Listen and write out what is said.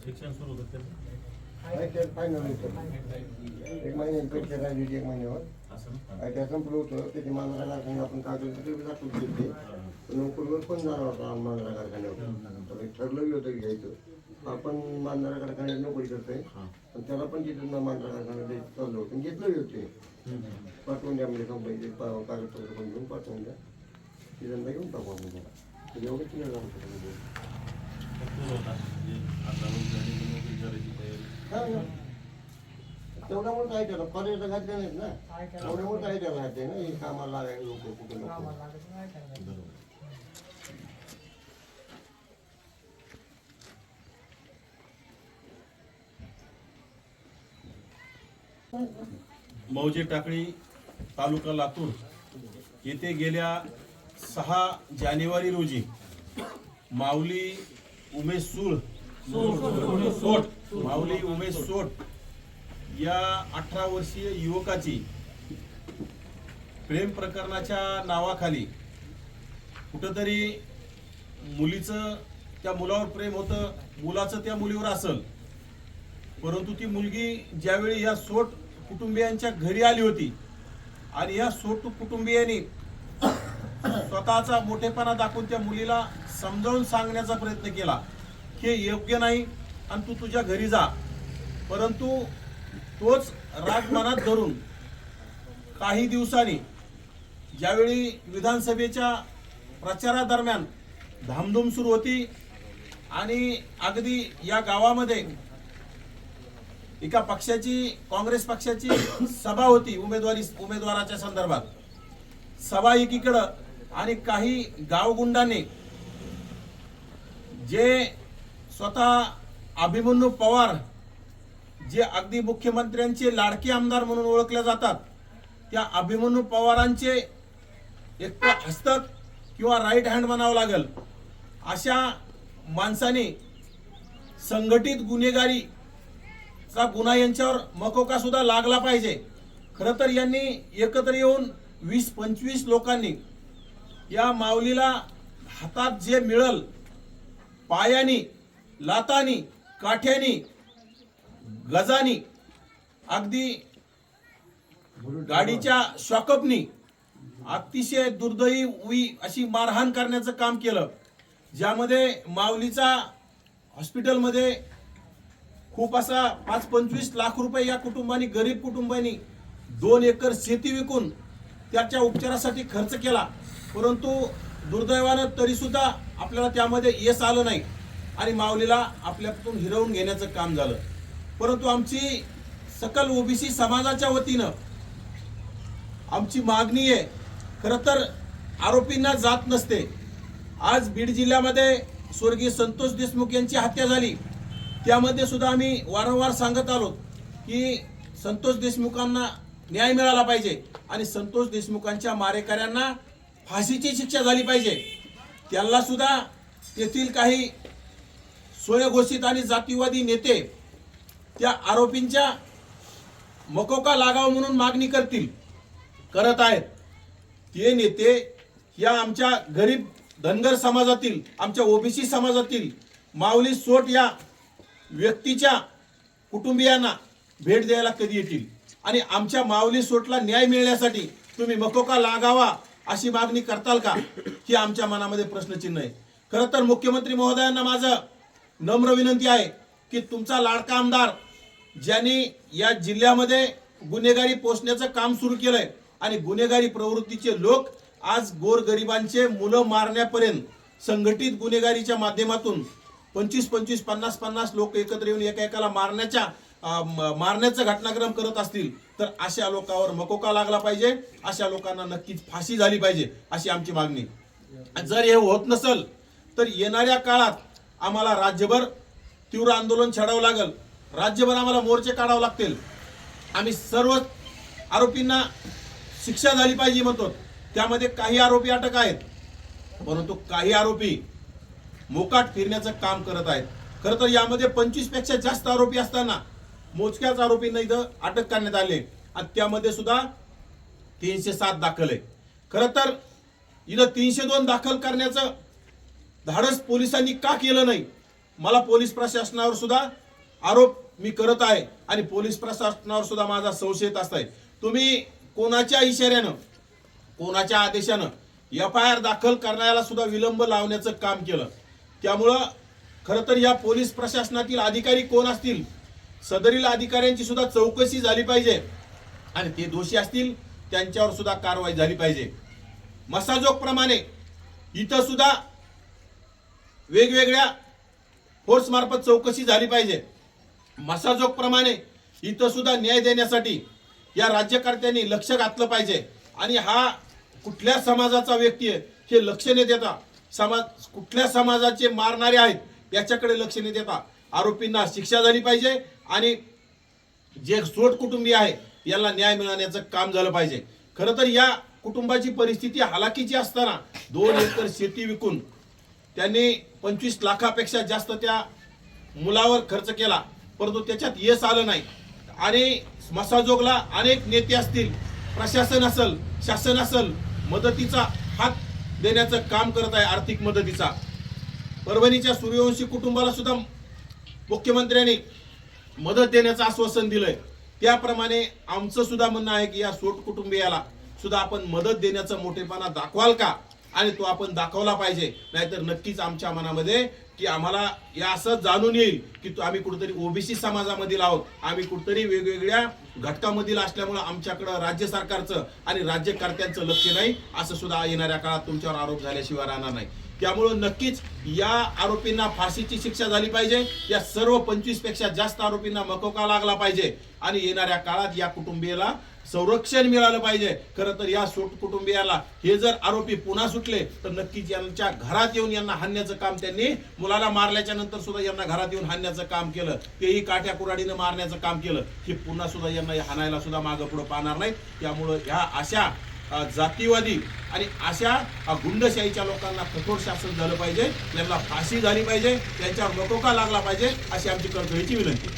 शिक्षण सुरू होतं फायनल होतं 1 महिन्याची परीक्षा राहिली होती 1 महिन्यावर त्या संपलं होतं त्याची मांजरा कारखान्यावर आपण कागद दाखवून घेतले नोकरीवर पण जाणार होता मांजरा कारखान्यावर ठरलं होतं घ्यायचं आपण मांजरा कारखान्यात नोकरी करतोय पण त्याला पण तिथून मांजरा कारखान्यात चाललं होतं घेतलं होते पाठवून द्या म्हणजे कंपनीचे कागदपत्र पण घेऊन पाठवून द्या तिथं घेऊन टाकू आपण त्याला एवढं क्लिअर जाऊ शकतो तेवढा मोठा आहे त्याला कॉलेजला घातले नाहीत ना एवढं मोठं आहे त्याला घातले ना हे कामाला लागायला लोक कुठे मौजे टाकळी तालुका लातूर येथे गेल्या 6 जानेवारी रोजी माऊली उमेश सोट या 18 वर्षीय युवकाची प्रेम प्रकरणाच्या नावाखाली कुठंतरी मुलीचं त्या मुलावर प्रेम होतं मुलाचं त्या मुलीवर असेल परंतु ती मुलगी ज्यावेळी या सोट कुटुंबियांच्या घरी आली होती आणि या सोट कुटुंबियांनी स्वतःचा मोठेपणा दाखवून त्या मुलीला समजावून सांगण्याचा प्रयत्न केला की योग्य नाही आणि तू तुझ्या घरी जा परंतु तोच राग मनात धरून काही दिवसांनी ज्यावेळी विधानसभेच्या प्रचारादरम्यान धामधूम सुरू होती आणि अगदी या गावामध्ये एका पक्षाची काँग्रेस पक्षाची सभा होती उमेदवाराच्या संदर्भात सभा एकीकडं आणि काही गावगुंडांनी जे स्वतः अभिमन्यू पवार जे अगदी मुख्यमंत्र्यांचे लाडके आमदार म्हणून ओळखले जातात त्या अभिमन्यू पवारांचे एक हस्तक किंवा राईट हँड म्हणावं लागेल अशा माणसाने संघटित गुन्हेगारीचा गुन्हा यांच्यावर मकोका सुद्धा लागला पाहिजे खरं तर यांनी एकत्र येऊन 20-25 लोकांनी या माऊलीला हातात जे मिळल पायानी लातानी काठ्यानी गजानी अगदी गाडीच्या शॉकअपनी अतिशय दुर्दैवी अशी मारहाण करण्याचं काम केलं ज्यामध्ये माऊलीचा हॉस्पिटलमध्ये खूप असा 5-25 लाख रुपये या कुटुंबानी गरीब कुटुंबांनी 2 एकर शेती विकून त्याच्या उपचारासाठी खर्च केला परंतु दुर्दैवानं तरी सुद्धा आपल्याला त्यामध्ये यश आलं नाही आणि माऊलीला आपल्यातून हिरवून घेण्याचं काम झालं परंतु आमची सकल ओबीसी समाजाच्या वतीनं आमची मागणी आहे खरं तर आरोपींना जात नसते आज बीड जिल्ह्यामध्ये स्वर्गीय संतोष देशमुख यांची हत्या झाली त्यामध्ये सुद्धा आम्ही वारंवार सांगत आलो की संतोष देशमुखांना न्याय मिळाला पाहिजे आणि संतोष देशमुखांच्या मारेकऱ्यांना फाशीची शिक्षा झाली पाहिजे त्यांना सुद्धा तेथील काही स्वयंघोषित आणि जातीवादी नेते त्या आरोपींच्या मकोका लागावं म्हणून मागणी करत आहेत ते नेते या आमच्या गरीब धनगर समाजातील आमच्या ओबीसी समाजातील माऊली सोट या व्यक्तीच्या कुटुंबियांना भेट द्यायला कधी येतील आणि आमच्या माऊली सोटला न्याय मिळण्यासाठी तुम्ही मकोका लागावा अशी मागणी करताल का ही आमच्या मनामध्ये प्रश्नचिन्ह आहे खरं तर मुख्यमंत्री महोदयांना माझं नम्र विनंती आहे की तुमचा लाडका आमदार ज्यांनी या जिल्ह्यामध्ये गुन्हेगारी पोसण्याचं काम सुरू केलंय आणि गुन्हेगारी प्रवृत्तीचे लोक आज गोरगरिबांचे मुलं मारण्यापर्यंत संघटित गुन्हेगारीच्या माध्यमातून 25-25, 50-50 लोक एकत्र येऊन एकाला मारण्याचा घटनाक्रम करत असतील तर अशा लोकांवर मकोका लागला पाहिजे अशा लोकांना नक्कीच फाशी झाली पाहिजे अशी आमची मागणी जर हे होत नसेल तर येणाऱ्या काळात आम्हाला राज्यभर तीव्र आंदोलन छेडावं लागेल राज्यभर आम्हाला मोर्चे काढावे लागतील आम्ही सर्व आरोपींना शिक्षा झाली पाहिजे म्हणतो त्यामध्ये काही आरोपी अटक आहेत परंतु काही आरोपी मोकाट फिरण्याचं काम करत आहेत खरं तर यामध्ये 25 पेक्षा जास्त आरोपी असताना मोजक्याच आरोपींना इथं अटक करण्यात आले आणि त्यामध्ये सुद्धा 307 दाखल आहे खरं तर इथं 302 दाखल करण्याचं धाडस पोलिसांनी का केलं नाही मला पोलीस प्रशासनावर सुद्धा आरोप मी करत आहे आणि पोलीस प्रशासनावर सुद्धा माझा संशय येत आहे. तुम्ही कोणाच्या इशाऱ्यानं, कोणाच्या आदेशानं FIR दाखल करण्याला सुद्धा विलंब लावण्याचं काम केलं. त्यामुळं खरं तर या पोलीस प्रशासनातील अधिकारी कोण असतील, सदरील अधिकाऱ्यांची सुद्धा चौकशी झाली पाहिजे आणि ते दोषी असतील त्यांच्यावर सुद्धा कारवाई झाली पाहिजे. मसाजोग प्रमाणे इथं सुद्धा वेगवेगळ्या फोर्स मार्फत चौकशी झाली पाहिजे. मसाजोग प्रमाणे इथं सुद्धा न्याय देण्यासाठी या राज्यकर्त्यांनी लक्ष घातलं पाहिजे आणि हा कुठल्या समाजाचा व्यक्ती आहे हे लक्ष न देता, समाज कुठल्या समाजाचे मारणारे आहेत याच्याकडे लक्ष न देता आरोपींना शिक्षा झाली पाहिजे आणि जे सोट कुटुंबीय आहे याला न्याय मिळण्याचं काम झालं पाहिजे. खरं तर या कुटुंबाची परिस्थिती हालाकीची असताना 2 एकर शेती विकून त्यांनी 25 लाखापेक्षा जास्त त्या मुलावर खर्च केला, परंतु त्याच्यात यश आलं नाही. आणि मसाजोगला अनेक नेते असतील, प्रशासन असेल, शासन असेल, मदतीचा हात देण्याचं काम करत आहे, आर्थिक मदतीचा. परभणीच्या सूर्यवंशी कुटुंबाला सुद्धा मुख्यमंत्र्यांनी मदत देण्याचं आश्वासन दिलंय. त्याप्रमाणे आमचं सुद्धा म्हणणं आहे की या सोट कुटुंबियाला सुद्धा आपण मदत देण्याचा मोठेपणा दाखवाल का, आणि तो आपण दाखवला पाहिजे. नाहीतर नक्कीच आमच्या मनामध्ये की आम्हाला या असं जाणून येईल की आम्ही कुठेतरी ओबीसी समाजामधील आहोत, आम्ही कुठेतरी वेगवेगळ्या घटकामधील असल्यामुळे आमच्याकडं राज्य सरकारचं आणि राज्यकर्त्यांचं लक्ष नाही, असं सुद्धा येणाऱ्या काळात तुमच्यावर आरोप झाल्याशिवाय राहणार नाही. त्यामुळं नक्कीच या आरोपींना फाशीची शिक्षा झाली पाहिजे. या सर्व 25 पेक्षा जास्त आरोपींना मकोका लागला पाहिजे आणि येणाऱ्या काळात या कुटुंबियाला संरक्षण मिळालं पाहिजे. खरं तर या सोट कुटुंबियाला हे जर आरोपी पुन्हा सुटले तर नक्कीच यांच्या घरात येऊन यांना हाणण्याचं काम, त्यांनी मुलाला मारल्याच्या नंतर सुद्धा यांना घरात येऊन हाणण्याचं काम केलं, तेही काठ्या कुऱ्हाडीनं मारण्याचं काम केलं, हे पुन्हा सुद्धा यांना हाणायला सुद्धा मागं पुढं पाहणार नाहीत. त्यामुळं ह्या अशा जातीवादी आणि अशा गुंडशाहीच्या लोकांना कठोर शासन झालं पाहिजे, यांना फाशी झाली पाहिजे, त्यांच्यावर मकोका लागला पाहिजे, अशी आमची कळकळीची विनंती.